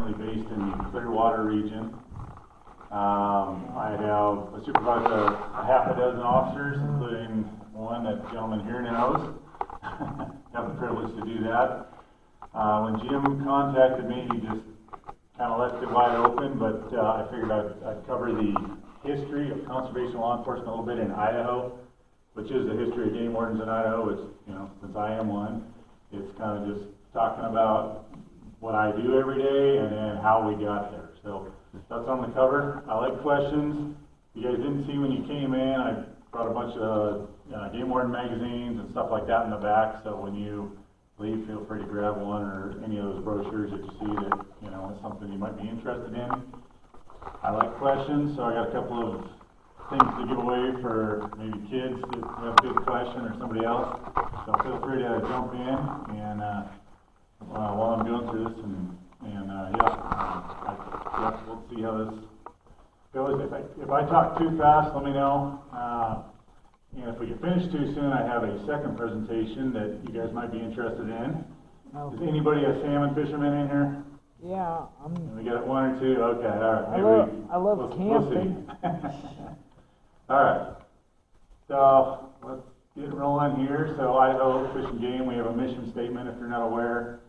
currently based in the Clearwater region. I supervise a half a dozen officers, including one that gentleman here knows. Have the privilege to do that. When Jim contacted me, he just kind of left it wide open, but I figured I'd cover the history of conservation law enforcement a little bit in Idaho, which is the history of game wardens in Idaho. It's, since I am one, it's kind of just talking about what I do every day and then how we got there. So that's on the cover. I like questions. You guys didn't see when you came in, I brought a bunch of game warden magazines and stuff like that in the back, so when you leave, feel free to grab one or any of those brochures that you see that, is something you might be interested in. I like questions, so I got a couple of things to give away for maybe kids that have a good question or somebody else. So feel free to jump in and while I'm going through this, we'll see how this goes. If I talk too fast, let me know. And if we get finished too soon, I have a second presentation that you guys might be interested in. Okay. Is anybody a salmon fisherman in here? Yeah, We got one or two? Okay, all right. I love camping. We'll see. All right. So let's get rolling here. So Idaho Fish and Game, we have a mission statement if you're not aware.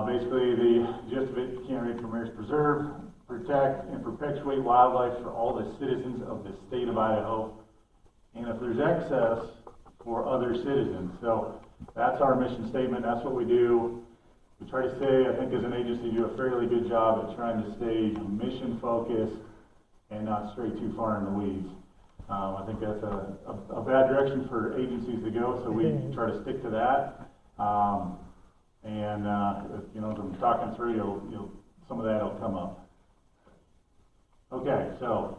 Basically, the gist of it, can't read from here, is preserve, protect, and perpetuate wildlife for all the citizens of the state of Idaho, and if there's excess, for other citizens. So that's our mission statement. That's what we do. We try to stay, I think as an agency, do a fairly good job at trying to stay mission focused and not stray too far in the weeds. I think that's a bad direction for agencies to go, so we try to stick to that. As I'm talking through, you'll some of that will come up. Okay, so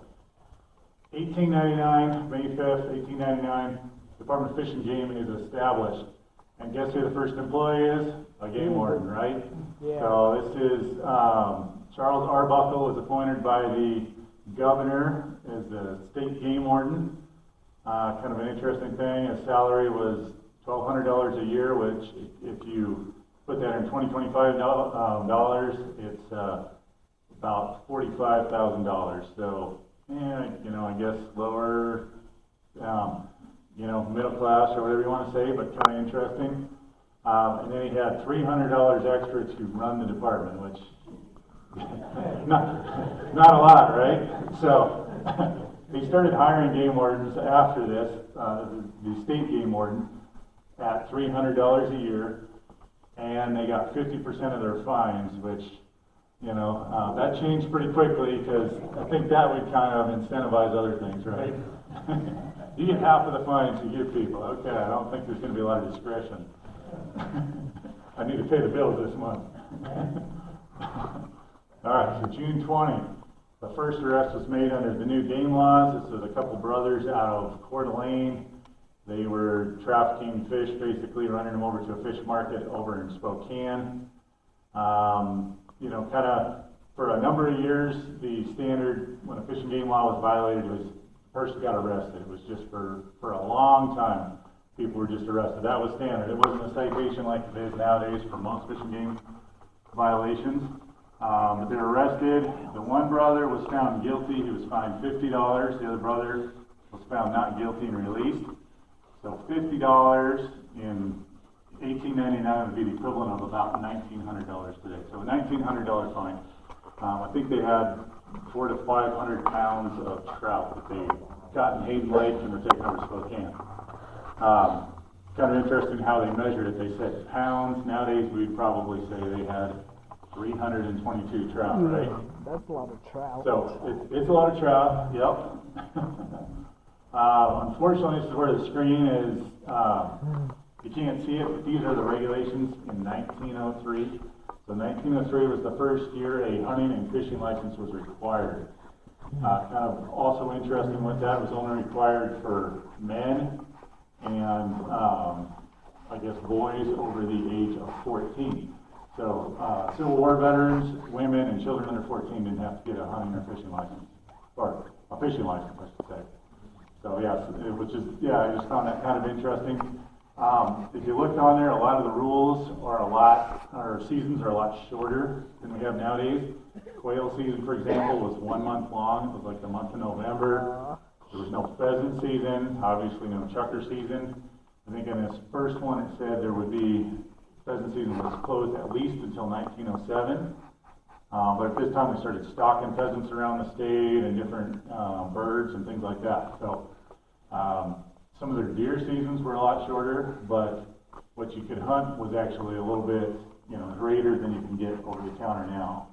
1899, May 5th, 1899, Department of Fish and Game is established. And guess who the first employee is? A game warden, right? Yeah. So this is Charles Arbuckle was appointed by the governor as the state game warden. Kind of an interesting thing. His salary was $1,200 a year, which if you put that in $25, it's about $45,000. So, I guess lower, middle class or whatever you want to say, but kind of interesting. And then he had $300 extra to run the department, which not a lot, right? So he started hiring game wardens after this, the state game warden, at $300 a year, and they got 50% of their fines, which, that changed pretty quickly because I think that would kind of incentivize other things, right? You get half of the fines you give people. Okay, I don't think there's going to be a lot of discretion. I need to pay the bills this month. All right, so June 20, the first arrest was made under the new game laws. This was a couple brothers out of Coeur d'Alene. They were trafficking fish, basically running them over to a fish market over in Spokane. Kind of for a number of years, the standard when a fish and game law was violated was the person got arrested. It was just for a long time, people were just arrested. That was standard. It wasn't a citation like it is nowadays for most fish and game violations. But they were arrested. The one brother was found guilty. He was fined $50. The other brother was found not guilty and released. So $50 in 1899 would be the equivalent of about $1,900 today. So a $1,900 fine. I think they had 400 to 500 pounds of trout that they got in Hayden Lake and were taken over to Spokane. Kind of interesting how they measured it. They said pounds. Nowadays we'd probably say they had 322 trout, right? That's a lot of trout. So it's a lot of trout, yep. Unfortunately, this is where the screen is, you can't see it, but these are the regulations in 1903. So 1903 was the first year a hunting and fishing license was required. Kind of also interesting with that, was only required for men and I guess boys over the age of 14. So Civil War veterans, women, and children under 14 didn't have to get a hunting or fishing license, or a fishing license, I should say. So yes, I just found that kind of interesting. If you looked on there, a lot of the rules are our seasons are a lot shorter than we have nowadays. Quail season, for example, was 1 month long. It was like the month of November. There was no pheasant season, obviously no chucker season. I think in this first one it said there would be, pheasant season was closed at least until 1907. But at this time we started stocking pheasants around the state and different birds and things like that. So some of their deer seasons were a lot shorter, but what you could hunt was actually a little bit, greater than you can get over the counter now.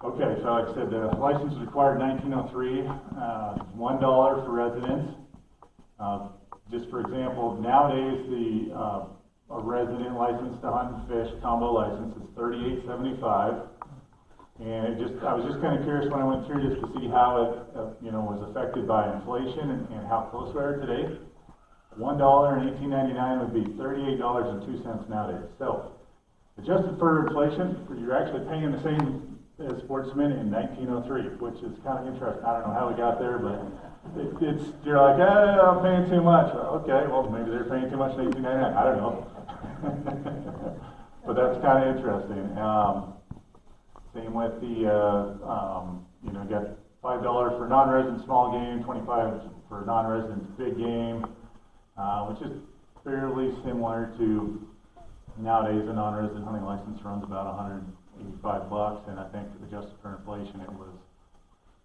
Okay, so like I said, the license was required in 1903, $1 for residents. Just for example, nowadays a resident license to hunt and fish combo license is $38.75. And I was just kind of curious when I went through just to see how it, was affected by inflation and how close we are today. $1 in 1899 would be $38.02 nowadays. So, adjusted for inflation, you're actually paying the same as sportsmen in 1903, which is kind of interesting. I don't know how we got there, but you're like, I'm paying too much. Okay, well, maybe they're paying too much in 1899. I don't know. But that's kind of interesting. Same with the, you got $5 for non-resident small game, $25 for non-resident big game, which is fairly similar to nowadays a non-resident hunting license runs about $185, and I think adjusted for inflation it was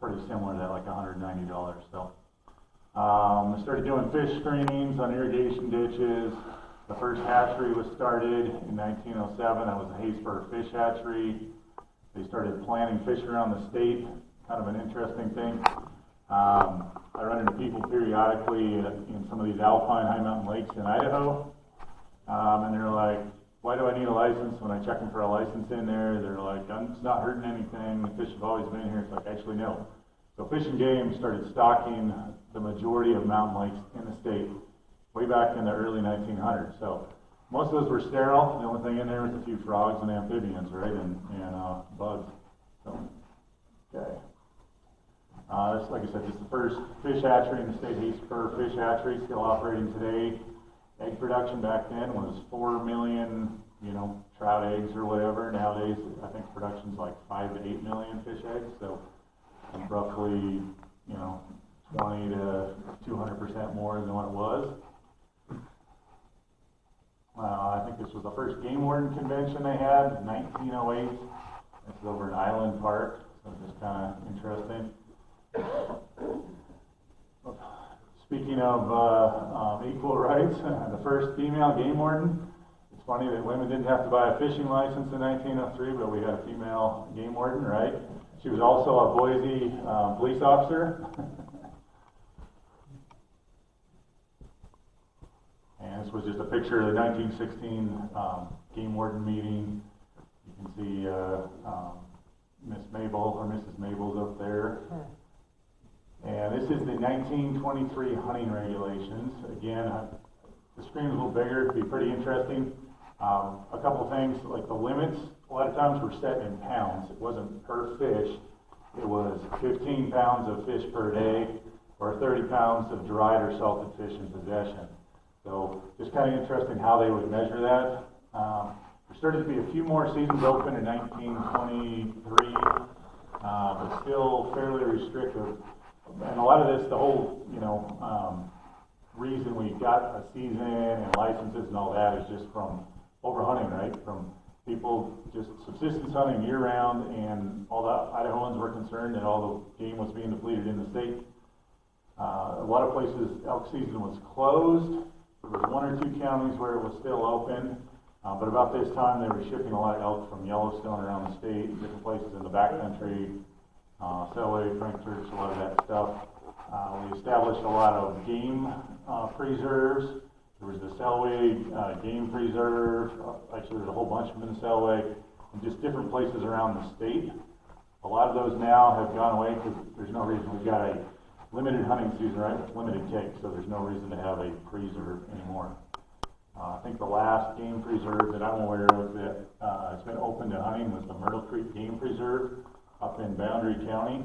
pretty similar to that, like $190. So I started doing fish screenings on irrigation ditches. The first hatchery was started in 1907. That was the Haysburg Fish Hatchery. They started planting fish around the state, kind of an interesting thing. I run into people periodically in some of these alpine high mountain lakes in Idaho, and they're like, why do I need a license? When I check them for a license in there, they're like, it's not hurting anything, the fish have always been here. It's like, actually no. So Fish and Game started stocking the majority of mountain lakes in the state way back in the early 1900s. So most of those were sterile. The only thing in there was a few frogs and amphibians, right, and bugs. So, okay. This, like I said, this is the first fish hatchery in the state. Haysburg Fish Hatchery, still operating today. Egg production back then was 4 million, trout eggs or whatever. Nowadays, I think production's like 5 to 8 million fish eggs. So roughly, 20 to 200% more than what it was. I think this was the first game warden convention they had in 1908. This is over in Island Park, so just kind of interesting. Speaking of equal rights, the first female game warden. It's funny that women didn't have to buy a fishing license in 1903, but we had a female game warden, right? She was also a Boise police officer. And this was just a picture of the 1916 game warden meeting. You can see Miss Mabel or Mrs. Mabel's up there. And this is the 1923 hunting regulations. Again, the screen is a little bigger, it'd be pretty interesting. A couple things, like the limits, a lot of times were set in pounds. It wasn't per fish. It was 15 pounds of fish per day or 30 pounds of dried or salted fish in possession. So just kind of interesting how they would measure that. There started to be a few more seasons open in 1923, but still fairly restrictive. And a lot of this, the whole, reason we got a season and licenses and all that is just from overhunting, right? From people just subsistence hunting year round, and all the Idahoans were concerned that all the game was being depleted in the state. A lot of places elk season was closed. There was 1 or 2 counties where it was still open, but about this time they were shipping a lot of elk from Yellowstone around the state, different places in the backcountry, Selway, Frank Church, a lot of that stuff. We established a lot of game preserves. There was the Selway Game Preserve. Actually, there's a whole bunch of them in the Selway, and just different places around the state. A lot of those now have gone away because there's no reason. We've got a limited hunting season, right? Limited take, so there's no reason to have a preserve anymore. I think the last game preserve that I'm aware of that has been open to hunting was the Myrtle Creek Game Preserve up in Boundary County,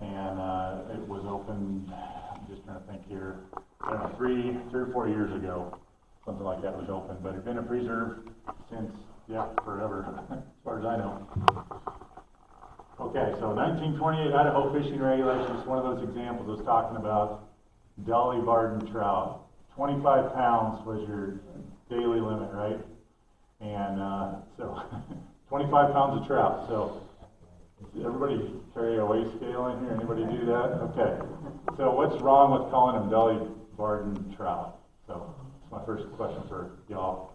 and it was open, I'm just trying to think here, I don't know, three or 4 years ago, something like that was open, but it's been a preserve since, yeah, forever, as far as I know. Okay, so 1928 Idaho fishing regulations, one of those examples I was talking about, Dolly Varden trout. 25 pounds was your daily limit, right? And so 25 pounds of trout. So does everybody carry a weigh scale in here? Anybody do that? Okay. So what's wrong with calling them Dolly Varden trout? So that's my first question for y'all.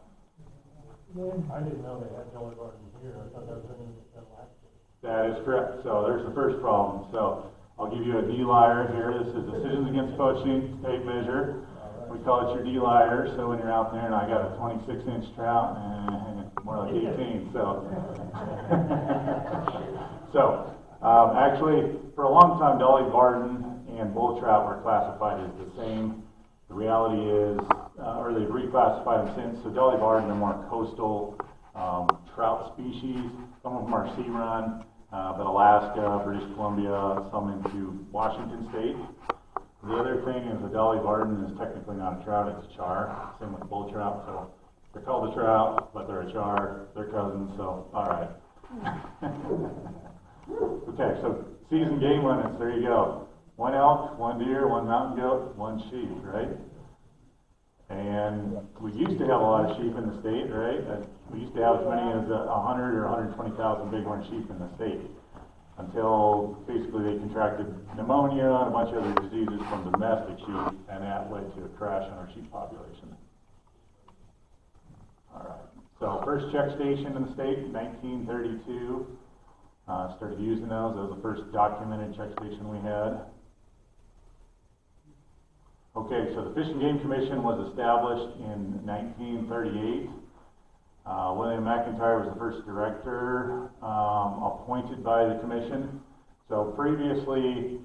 I didn't know they had Dolly Varden here. I thought that was an last year. That is correct. So there's the first problem. So I'll give you a D-liar here. This is Decisions Against Poaching tape measure. We call it your D-liar. So when you're out there and I got a 26-inch trout, more like 18. So, actually, for a long time, Dolly Varden and bull trout were classified as the same. The reality is, or they've reclassified them since. So Dolly Varden are more coastal trout species. Some of them are sea run, but Alaska, British Columbia, some into Washington State. The other thing is the Dolly Varden is technically not a trout, it's a char. Same with bull trout. So they're called a trout, but they're a char. They're cousins, so all right. Okay, so season game limits, there you go. 1 elk, 1 deer, 1 mountain goat, 1 sheep, right? And we used to have a lot of sheep in the state, right? We used to have as many as 100 or 120,000 bighorn sheep in the state until basically they contracted pneumonia and a bunch of other diseases from domestic sheep, and that led to a crash in our sheep population. All right, so first check station in the state, 1932. Started using those. That was the first documented check station we had. Okay, so the Fish and Game Commission was established in 1938. William McIntyre was the first director appointed by the commission. So previously,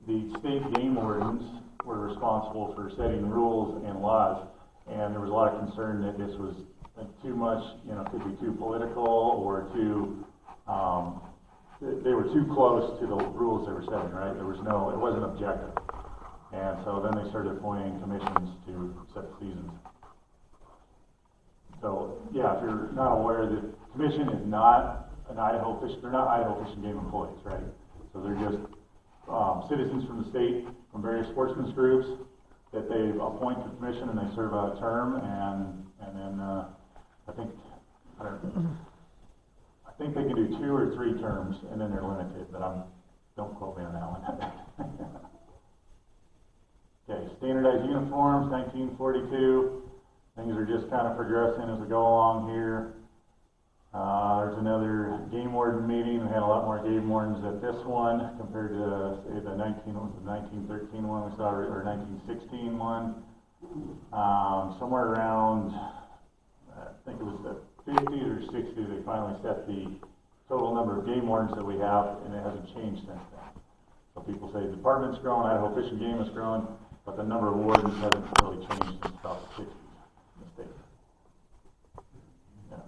the state game wardens were responsible for setting rules and laws, and there was a lot of concern that this was too much, could be too political or too, they were too close to the rules they were setting, right? It wasn't objective. And so then they started appointing commissions to set seasons. So, yeah, if you're not aware, the commission is not they're not Idaho Fish and Game employees, right? So they're just citizens from the state, from various sportsmen's groups that they appoint to the commission, and they serve out a term, and then I think they can do 2 or 3 terms, and then they're limited, but don't quote me on that one. Okay, standardized uniforms, 1942. Things are just kind of progressing as we go along here. There's another game warden meeting. We had a lot more game wardens at this one compared to, say, the 1913 one we saw, or 1916 one. Somewhere around, I think it was the 50s or 60s, they finally set the total number of game wardens that we have, and it hasn't changed since then. So people say the department's grown, Idaho Fish and Game has grown, but the number of wardens hasn't really changed since about the 60s in the state. Yeah.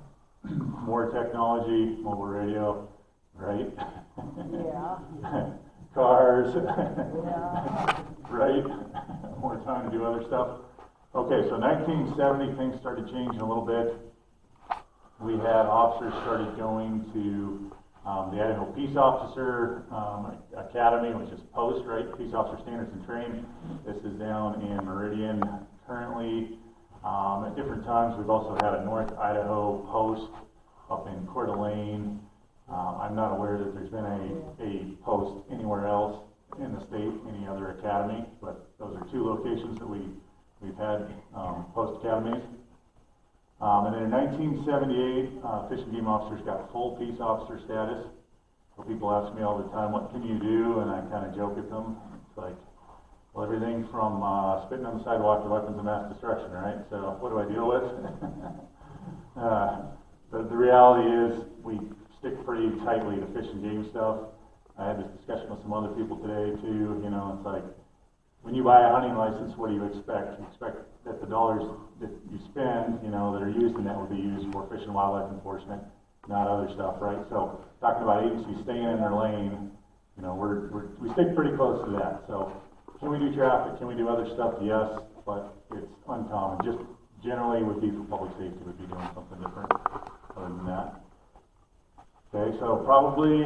More technology, mobile radio, right? Yeah. Cars, Yeah. right? More time to do other stuff. Okay, so 1970, things started changing a little bit. We had officers started going to the Idaho Peace Officer Academy, which is POST, right? Peace Officer Standards and Training. This is down in Meridian currently. At different times, we've also had a North Idaho POST up in Coeur d'Alene. I'm not aware that there's been a POST anywhere else in the state, any other academy, but those are 2 locations that we've had POST academies. And then in 1978, Fish and Game officers got full peace officer status. So people ask me all the time, what can you do? And I kind of joke at them. It's like, well, everything from spitting on the sidewalk to weapons of mass destruction, right? So what do I deal with? The reality is we stick pretty tightly to fish and game stuff. I had this discussion with some other people today too. It's like, when you buy a hunting license, what do you expect? You expect that the dollars that you spend, that are used in that would be used for fish and wildlife enforcement, not other stuff, right? So talking about agencies staying in their lane, we stick pretty close to that. So can we do traffic? Can we do other stuff? Yes, but it's uncommon. Just generally would be for public safety, would be doing something different other than that. Okay, so probably